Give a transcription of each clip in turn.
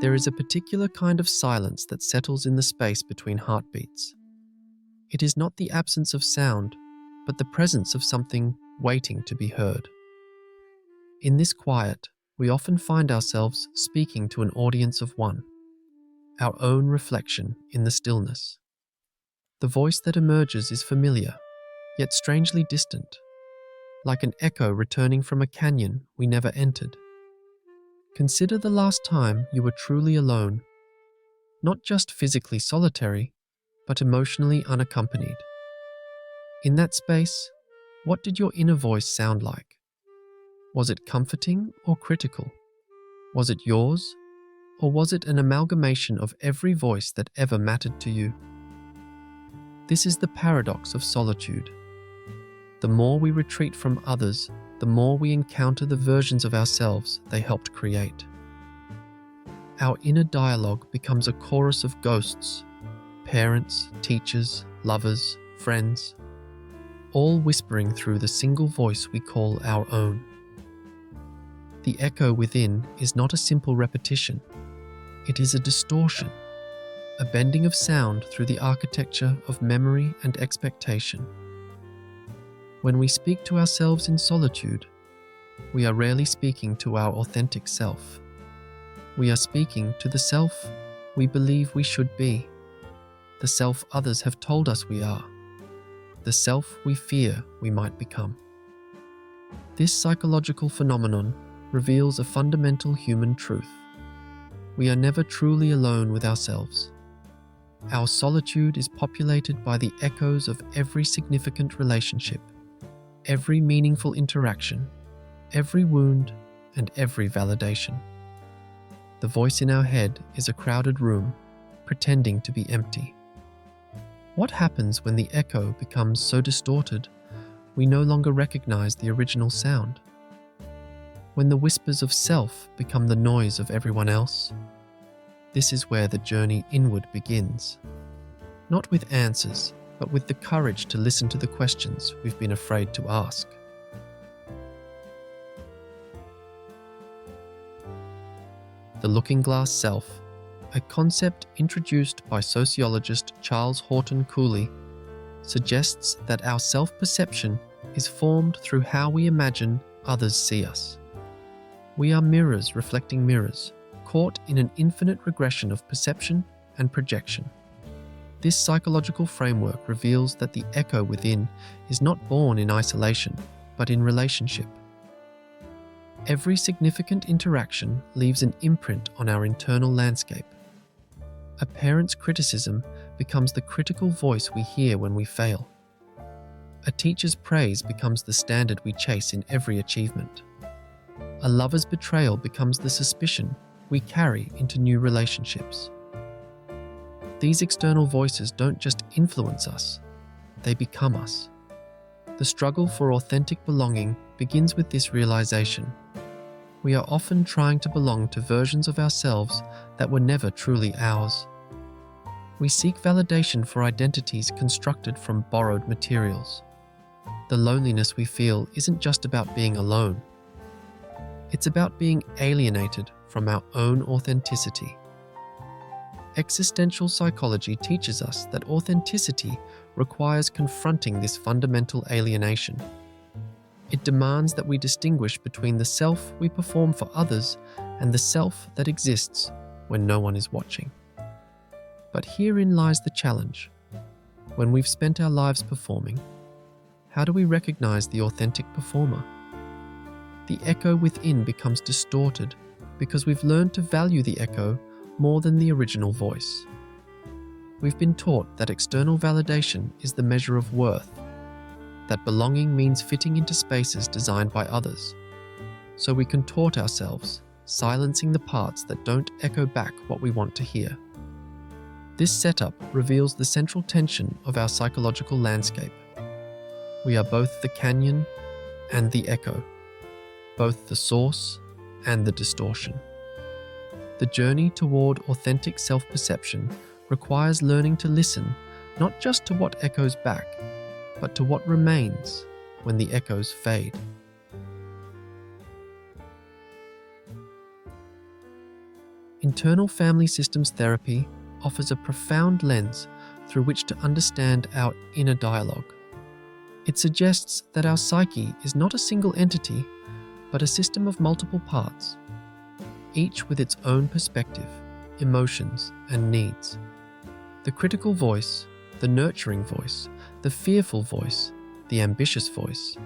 There is a particular kind of silence that settles in the space between heartbeats. It is not the absence of sound, but the presence of something waiting to be heard. In this quiet, we often find ourselves speaking to an audience of one, our own reflection in the stillness. The voice that emerges is familiar, yet strangely distant, like an echo returning from a canyon we never entered. Consider the last time you were truly alone, not just physically solitary, but emotionally unaccompanied. In that space, what did your inner voice sound like? Was it comforting or critical? Was it yours, or was it an amalgamation of every voice that ever mattered to you? This is the paradox of solitude. The more we retreat from others, the more we encounter the versions of ourselves they helped create. Our inner dialogue becomes a chorus of ghosts, parents, teachers, lovers, friends, all whispering through the single voice we call our own. The echo within is not a simple repetition. It is a distortion, a bending of sound through the architecture of memory and expectation. When we speak to ourselves in solitude, we are rarely speaking to our authentic self. We are speaking to the self we believe we should be, the self others have told us we are, the self we fear we might become. This psychological phenomenon reveals a fundamental human truth. We are never truly alone with ourselves. Our solitude is populated by the echoes of every significant relationship, every meaningful interaction, every wound, and every validation. The voice in our head is a crowded room, pretending to be empty. What happens when the echo becomes so distorted we no longer recognize the original sound? When the whispers of self become the noise of everyone else? This is where the journey inward begins. Not with answers, but with the courage to listen to the questions we've been afraid to ask. The looking glass self, a concept introduced by sociologist Charles Horton Cooley, suggests that our self-perception is formed through how we imagine others see us. We are mirrors reflecting mirrors, caught in an infinite regression of perception and projection. This psychological framework reveals that the echo within is not born in isolation, but in relationship. Every significant interaction leaves an imprint on our internal landscape. A parent's criticism becomes the critical voice we hear when we fail. A teacher's praise becomes the standard we chase in every achievement. A lover's betrayal becomes the suspicion we carry into new relationships. These external voices don't just influence us, they become us. The struggle for authentic belonging begins with this realization. We are often trying to belong to versions of ourselves that were never truly ours. We seek validation for identities constructed from borrowed materials. The loneliness we feel isn't just about being alone. It's about being alienated from our own authenticity. Existential psychology teaches us that authenticity requires confronting this fundamental alienation. It demands that we distinguish between the self we perform for others and the self that exists when no one is watching. But herein lies the challenge. When we've spent our lives performing, how do we recognize the authentic performer? The echo within becomes distorted because we've learned to value the echo more than the original voice. We've been taught that external validation is the measure of worth, that belonging means fitting into spaces designed by others. So we contort ourselves, silencing the parts that don't echo back what we want to hear. This setup reveals the central tension of our psychological landscape. We are both the canyon and the echo, both the source and the distortion. The journey toward authentic self-perception requires learning to listen not just to what echoes back, but to what remains when the echoes fade. Internal family systems therapy offers a profound lens through which to understand our inner dialogue. It suggests that our psyche is not a single entity, but a system of multiple parts, each with its own perspective, emotions, and needs. The critical voice, the nurturing voice, the fearful voice, the ambitious voice.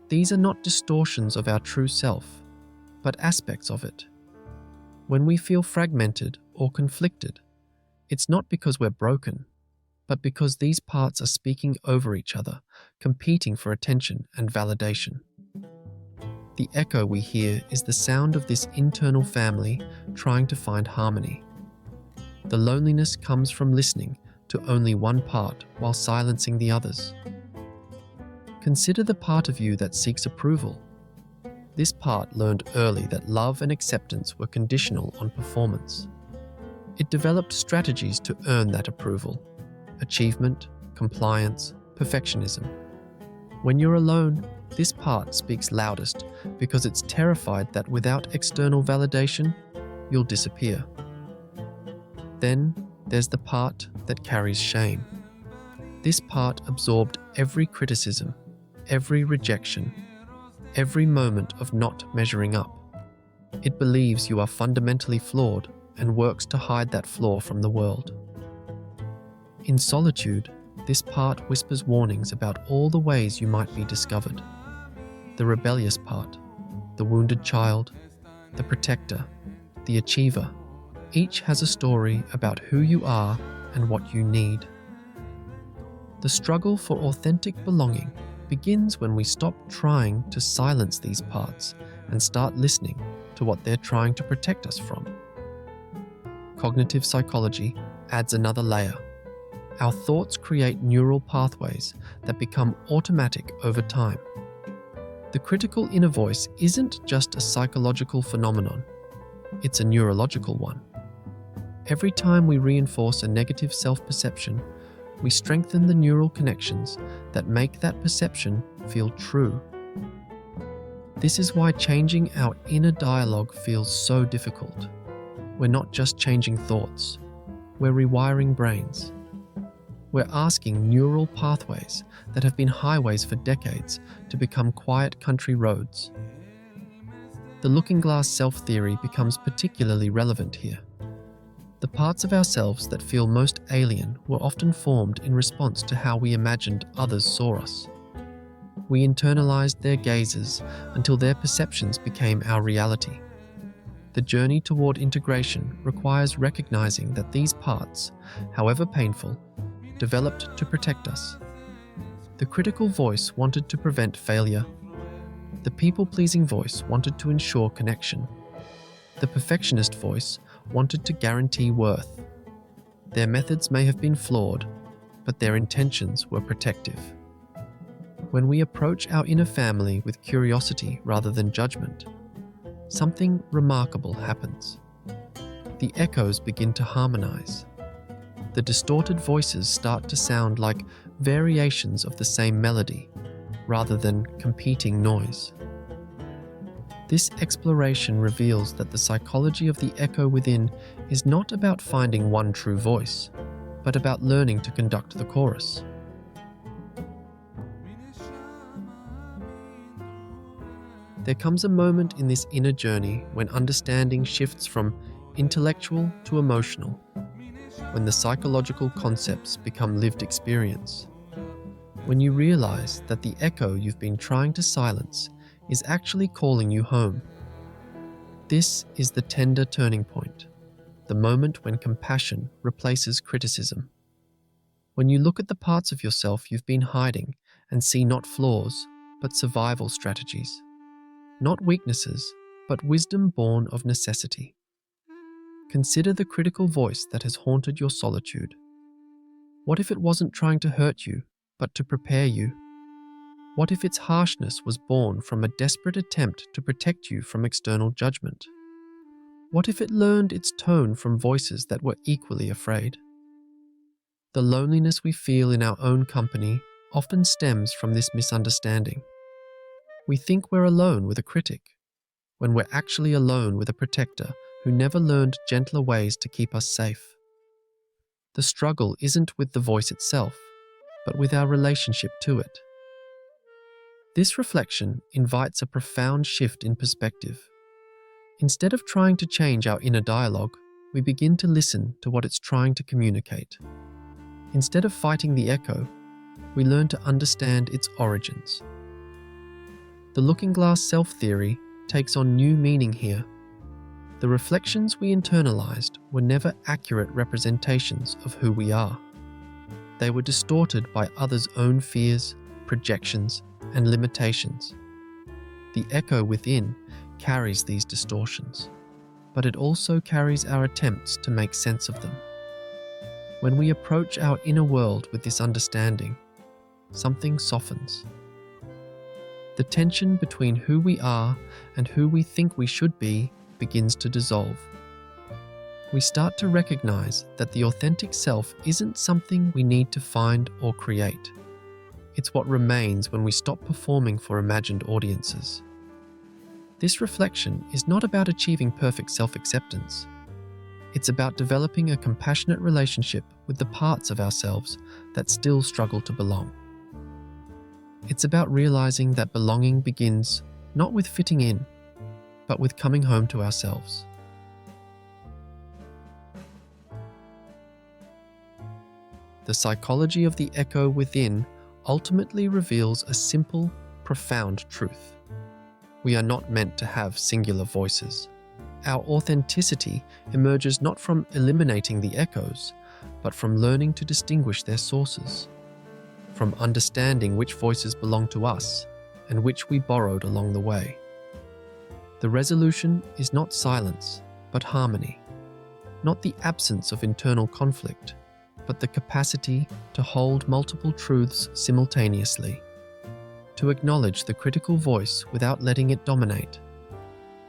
These are not distortions of our true self, but aspects of it. When we feel fragmented or conflicted, it's not because we're broken, but because these parts are speaking over each other, competing for attention and validation. The echo we hear is the sound of this internal family trying to find harmony. The loneliness comes from listening to only one part while silencing the others. Consider the part of you that seeks approval. This part learned early that love and acceptance were conditional on performance. It developed strategies to earn that approval: achievement, compliance, perfectionism. When you're alone, this part speaks loudest because it's terrified that without external validation, you'll disappear. Then there's the part that carries shame. This part absorbed every criticism, every rejection, every moment of not measuring up. It believes you are fundamentally flawed and works to hide that flaw from the world. In solitude, this part whispers warnings about all the ways you might be discovered. The rebellious part, the wounded child, the protector, the achiever, each has a story about who you are and what you need. The struggle for authentic belonging begins when we stop trying to silence these parts and start listening to what they're trying to protect us from. Cognitive psychology adds another layer. Our thoughts create neural pathways that become automatic over time. The critical inner voice isn't just a psychological phenomenon, it's a neurological one. Every time we reinforce a negative self-perception, we strengthen the neural connections that make that perception feel true. This is why changing our inner dialogue feels so difficult. We're not just changing thoughts, we're rewiring brains. We're asking neural pathways that have been highways for decades to become quiet country roads. The looking glass self-theory becomes particularly relevant here. The parts of ourselves that feel most alien were often formed in response to how we imagined others saw us. We internalized their gazes until their perceptions became our reality. The journey toward integration requires recognizing that these parts, however painful, developed to protect us. The critical voice wanted to prevent failure. The people-pleasing voice wanted to ensure connection. The perfectionist voice wanted to guarantee worth. Their methods may have been flawed, but their intentions were protective. When we approach our inner family with curiosity rather than judgment, something remarkable happens. The echoes begin to harmonize. The distorted voices start to sound like variations of the same melody, rather than competing noise. This exploration reveals that the psychology of the echo within is not about finding one true voice, but about learning to conduct the chorus. There comes a moment in this inner journey when understanding shifts from intellectual to emotional, when the psychological concepts become lived experience, when you realize that the echo you've been trying to silence is actually calling you home. This is the tender turning point, the moment when compassion replaces criticism. When you look at the parts of yourself you've been hiding and see not flaws, but survival strategies. Not weaknesses, but wisdom born of necessity. Consider the critical voice that has haunted your solitude. What if it wasn't trying to hurt you, but to prepare you? What if its harshness was born from a desperate attempt to protect you from external judgment? What if it learned its tone from voices that were equally afraid? The loneliness we feel in our own company often stems from this misunderstanding. We think we're alone with a critic, when we're actually alone with a protector who never learned gentler ways to keep us safe. The struggle isn't with the voice itself, but with our relationship to it. This reflection invites a profound shift in perspective. Instead of trying to change our inner dialogue, we begin to listen to what it's trying to communicate. Instead of fighting the echo, we learn to understand its origins. The looking glass self-theory takes on new meaning here. The reflections we internalized were never accurate representations of who we are. They were distorted by others' own fears, projections, and limitations. The echo within carries these distortions, but it also carries our attempts to make sense of them. When we approach our inner world with this understanding, something softens. The tension between who we are and who we think we should be begins to dissolve. We start to recognize that the authentic self isn't something we need to find or create. It's what remains when we stop performing for imagined audiences. This reflection is not about achieving perfect self-acceptance. It's about developing a compassionate relationship with the parts of ourselves that still struggle to belong. It's about realizing that belonging begins not with fitting in, but with coming home to ourselves. The psychology of the echo within ultimately reveals a simple, profound truth. We are not meant to have singular voices. Our authenticity emerges not from eliminating the echoes, but from learning to distinguish their sources, from understanding which voices belong to us and which we borrowed along the way. The resolution is not silence, but harmony, not the absence of internal conflict, but the capacity to hold multiple truths simultaneously, to acknowledge the critical voice without letting it dominate,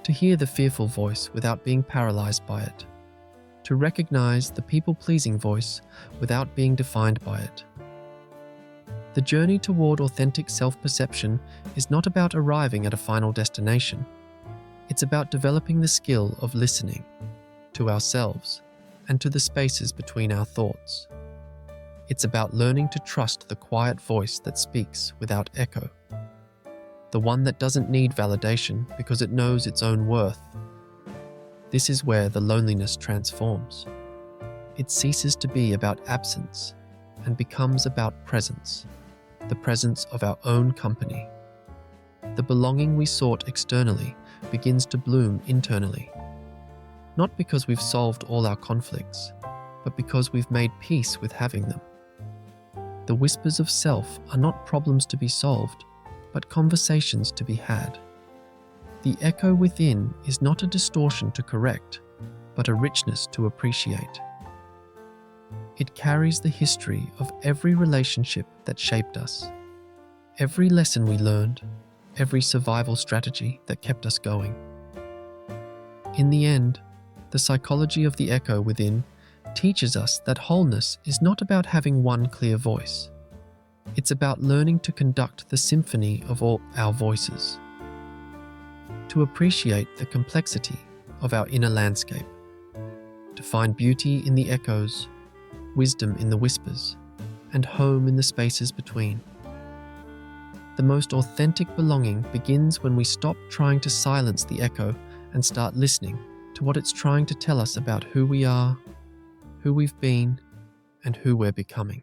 to hear the fearful voice without being paralyzed by it, to recognize the people-pleasing voice without being defined by it. The journey toward authentic self-perception is not about arriving at a final destination. It's about developing the skill of listening to ourselves and to the spaces between our thoughts. It's about learning to trust the quiet voice that speaks without echo, the one that doesn't need validation because it knows its own worth. This is where the loneliness transforms. It ceases to be about absence and becomes about presence, the presence of our own company. The belonging we sought externally begins to bloom internally, not because we've solved all our conflicts, but because we've made peace with having them. The whispers of self are not problems to be solved, but conversations to be had. The echo within is not a distortion to correct, but a richness to appreciate. It carries the history of every relationship that shaped us, every lesson we learned, every survival strategy that kept us going. In the end, the psychology of the echo within teaches us that wholeness is not about having one clear voice. It's about learning to conduct the symphony of all our voices, to appreciate the complexity of our inner landscape, to find beauty in the echoes, wisdom in the whispers, and home in the spaces between. The most authentic belonging begins when we stop trying to silence the echo and start listening to what it's trying to tell us about who we are, who we've been, and who we're becoming.